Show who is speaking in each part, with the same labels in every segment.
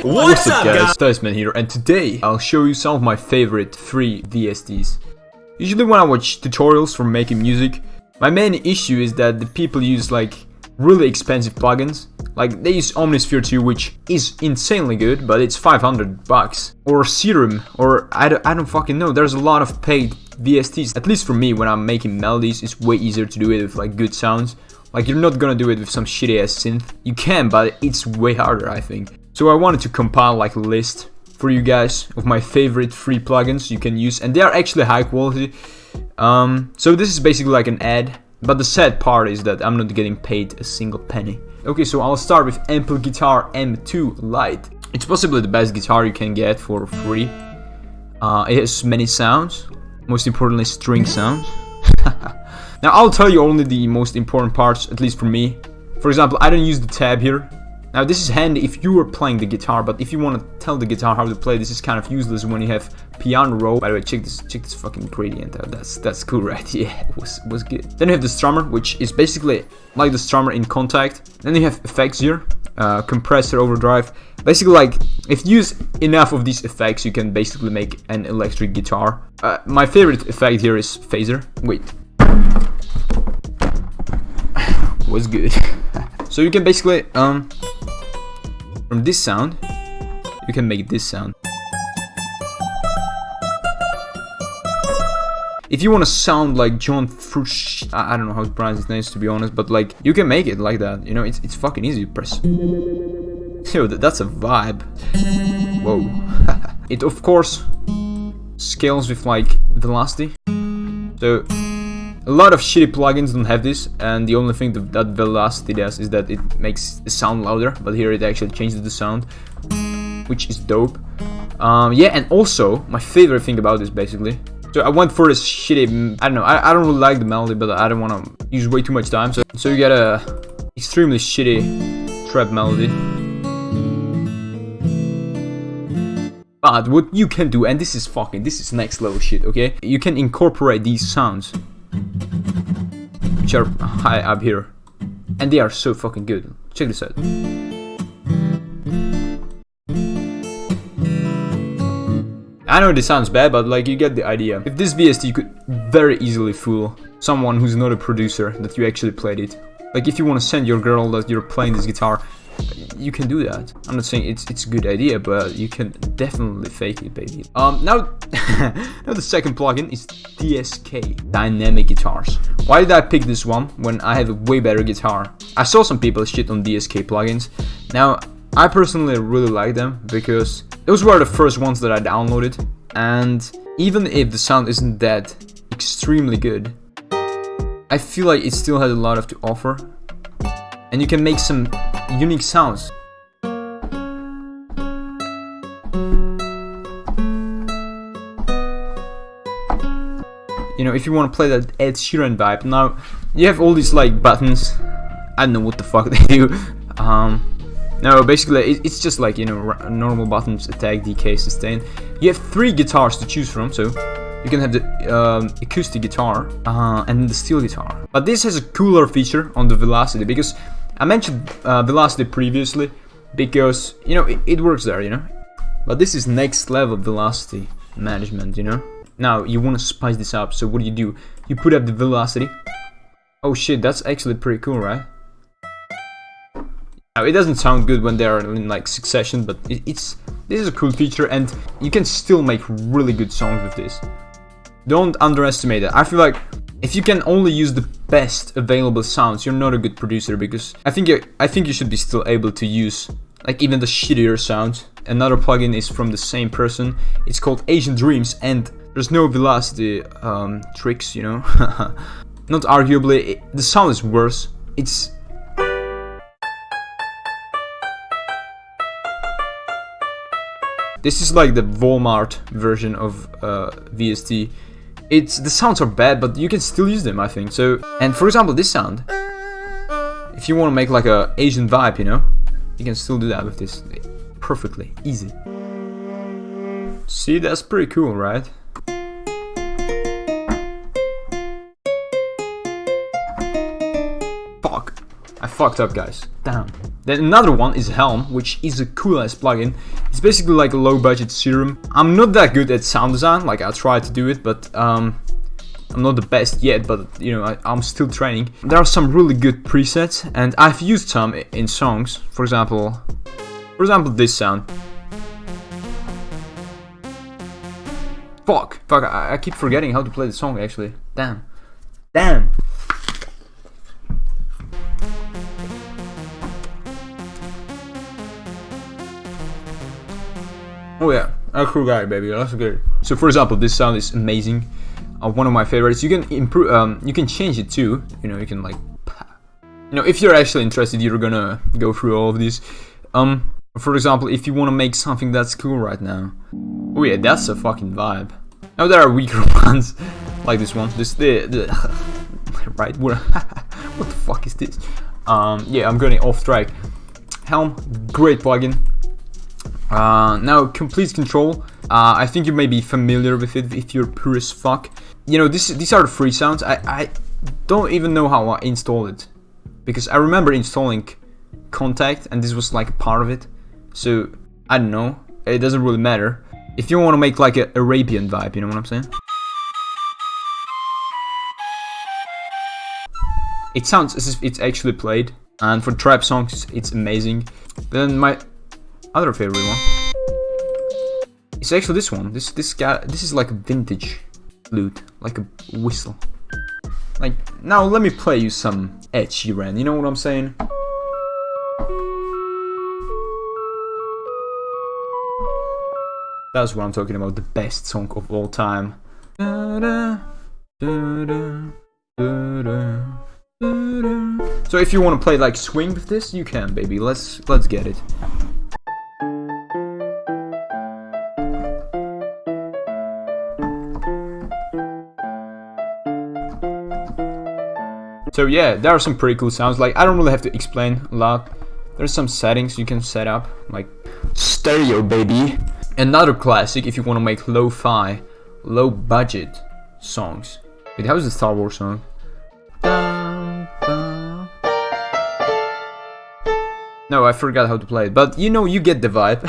Speaker 1: What's up guys, Diceman here, and today I'll show you some of my favorite free VSTs. Usually when I watch tutorials for making music, my main issue is that the people use like really expensive plugins. Like they use Omnisphere 2, which is insanely good, but it's $500. Or Serum, or I don't fucking know. There's a lot of paid VSTs. At least for me, when I'm making melodies, it's way easier to do it with like good sounds. Like you're not gonna do it with some shitty ass synth. You can, but it's way harder, I think. So I wanted to compile like a list for you guys of my favorite free plugins you can use, and they are actually high quality. So this is basically like an ad, but the sad part is that I'm not getting paid a single penny. Okay, so I'll start with Ample Guitar M2 Lite. It's possibly the best guitar you can get for free. It has many sounds, most importantly string sounds. Now I'll tell you only the most important parts, at least for me. For example, I don't use the tab here. Now this is handy if you are playing the guitar, but if you want to tell the guitar how to play, this is kind of useless when you have piano roll. By the way, check this fucking gradient out. That's cool, right? Yeah, it was good. Then you have the strummer, which is basically like the strummer in Contact. Then you have effects here, compressor, overdrive. Basically, like if you use enough of these effects, you can basically make an electric guitar. My favorite effect here is phaser. Wait, was good. So you can basically from this sound, you can make this sound. If you want to sound like John Frush, I don't know how to pronounce his name to be honest, but like you can make it like that. You know, it's fucking easy to press. Yo, that's a vibe. Whoa. It of course scales with like velocity. So a lot of shitty plugins don't have this, and the only thing that velocity does is that it makes the sound louder, but here it actually changes the sound, which is dope. Yeah, and also my favorite thing about this basically. So I went for this shitty, I don't know, I don't really like the melody, but I don't want to use way too much time. So you get a extremely shitty trap melody. But what you can do, and this is next level shit, okay? You can incorporate these sounds, which are high up here, and they are so fucking good. Check this out. I know this sounds bad, but like you get the idea. If this VST could very easily fool someone who's not a producer that you actually played it. Like if you want to send your girl that you're playing this guitar, you can do that. I'm not saying it's a good idea, but you can definitely fake it, baby. Now the second plugin is DSK, Dynamic Guitars. Why did I pick this one when I have a way better guitar? I saw some people shit on DSK plugins. Now, I personally really like them because those were the first ones that I downloaded, and even if the sound isn't that extremely good, I feel like it still has a lot to offer, and you can make some unique sounds. You know, if you want to play that Ed Sheeran vibe. Now you have all these like buttons. I don't know what the fuck they do. No, basically it's just like, you know, normal buttons: attack, decay, sustain. You have 3 guitars to choose from, so you can have the acoustic guitar and the steel guitar. But this has a cooler feature on the velocity, because I mentioned velocity previously because, you know, it works there, you know. But this is next level velocity management, you know. Now you want to spice this up, so what do? You put up the velocity. Oh shit, that's actually pretty cool, right? Now it doesn't sound good when they are in like succession, but this is a cool feature, and you can still make really good songs with this. Don't underestimate it. I feel like if you can only use the best available sounds, you're not a good producer, because I think you should be still able to use like even the shittier sounds. Another plugin is from the same person. It's called Asian Dreams, and there's no velocity tricks, you know. Not arguably, the sound is worse. This is like the Walmart version of VST. The sounds are bad, but you can still use them, I think. So, and for example, this sound, if you want to make like a Asian vibe, you know, you can still do that with this perfectly easy. See, that's pretty cool, right? Fuck, I fucked up, guys. Damn. Then another one is Helm, which is a cool ass plugin. It's basically like a low budget serum. I'm not that good at sound design, like I try to do it, but I'm not the best yet, but you know, I'm still training. There are some really good presets, and I've used some in songs. For example, this sound. Fuck, I keep forgetting how to play the song actually. Damn. Oh yeah, a cool guy, baby. That's good. So for example, this sound is amazing. One of my favorites. You can improve. You can change it too. You know, you can like, you know, if you're actually interested, you're gonna go through all of these. For example, if you want to make something that's cool right now. Oh yeah, that's a fucking vibe. Now there are weaker ones, like this one. Right? What the fuck is this? Yeah, I'm going off track. Helm, great plugin. Now complete control. I think you may be familiar with it if you're pure as fuck. You know, these are the free sounds. I don't even know how I installed it, because I remember installing Contact and this was like a part of it. So I don't know. It doesn't really matter. If you want to make like a Arabian vibe, you know what I'm saying? It sounds as if it's actually played, and for trap songs, it's amazing. Then my other favorite one, it's actually this one. This is like a vintage flute, like a whistle. Like, now let me play you some Ed Sheeran, you know what I'm saying? That's what I'm talking about, the best song of all time. So if you want to play like swing with this, you can, baby. Let's get it. So yeah, there are some pretty cool sounds. Like, I don't really have to explain a lot. There's some settings you can set up, like stereo, baby. Another classic if you want to make lo-fi, low budget songs. Wait, how's the Star Wars song? No, I forgot how to play it, but you know, you get the vibe.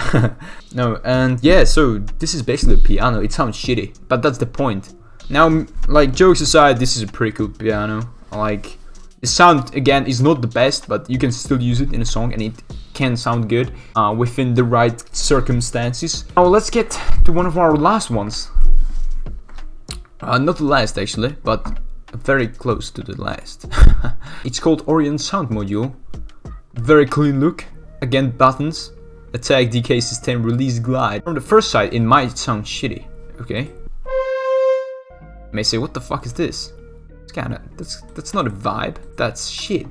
Speaker 1: No, and yeah, so this is basically a piano. It sounds shitty, but that's the point. Now, like, jokes aside, this is a pretty cool piano. Like, the sound again is not the best, but you can still use it in a song and it can sound good within the right circumstances. Now let's get to one of our last ones. Not the last actually, but very close to the last. It's called Orion Sound Module. Very clean look. Again, buttons. Attack, decay, sustain, release, glide. From the first side, it might sound shitty. Okay. You may say, what the fuck is this? It's kinda, that's not a vibe. That's shit.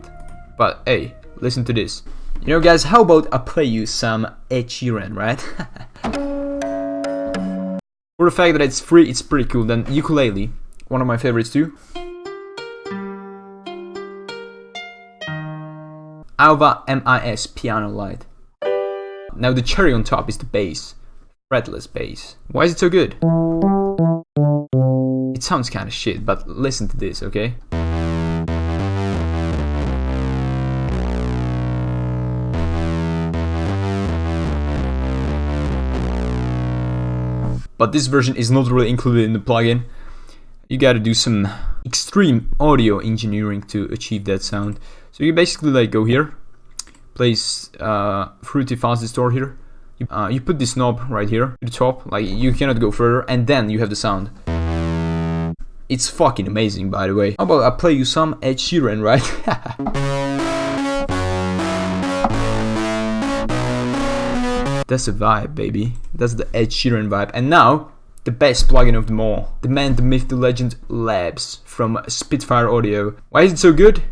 Speaker 1: But hey, listen to this. You know, guys, how about I play you some Ed Sheeran, right? For the fact that it's free, it's pretty cool. Then ukulele, one of my favorites too. Alva MIS piano light. Now the cherry on top is the bass, fretless bass. Why is it so good? It sounds kind of shit, but listen to this, okay? But this version is not really included in the plugin. You gotta do some extreme audio engineering to achieve that sound. So you basically like go here, place Fruity Fast Distort here. You put this knob right here to the top, like you cannot go further, and then you have the sound. It's fucking amazing, by the way. How about I play you some Ed Sheeran, right? That's a vibe, baby. That's the Ed Sheeran vibe. And now, the best plugin of them all. The man, the myth, the legend, Labs from Spitfire Audio. Why is it so good?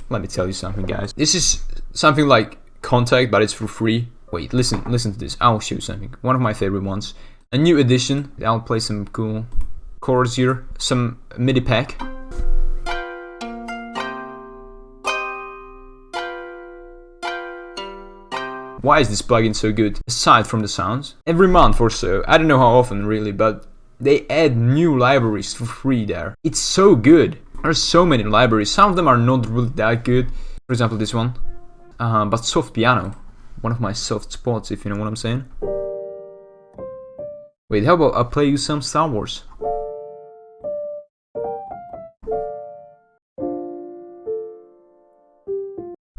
Speaker 1: Let me tell you something, guys. This is something like Contact, but it's for free. Wait, listen to this. I'll show you something. One of my favorite ones. A new edition. I'll play some cool chords here. Some MIDI pack. Why is this plugin so good? Aside from the sounds, every month or so, I don't know how often really, but they add new libraries for free there. It's so good. There's so many libraries. Some of them are not really that good. For example, this one. but soft piano, one of my soft spots, if you know what I'm saying. Wait, how about I play you some Star Wars?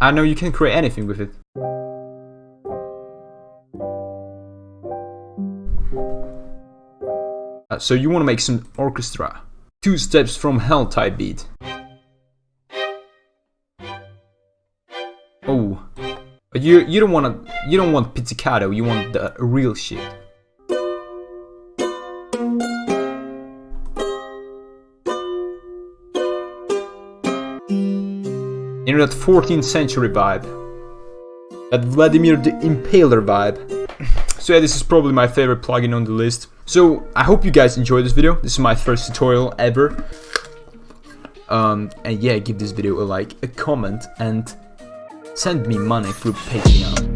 Speaker 1: I know you can create anything with it. So you want to make some orchestra. 2 steps from Helm type beat. Oh, but you don't want pizzicato. You want the real shit. You know, that 14th century vibe, that Vladimir the Impaler vibe. So yeah, this is probably my favorite plugin on the list. So I hope you guys enjoyed this video. This is my first tutorial ever. And yeah, give this video a like, a comment, and send me money through Patreon.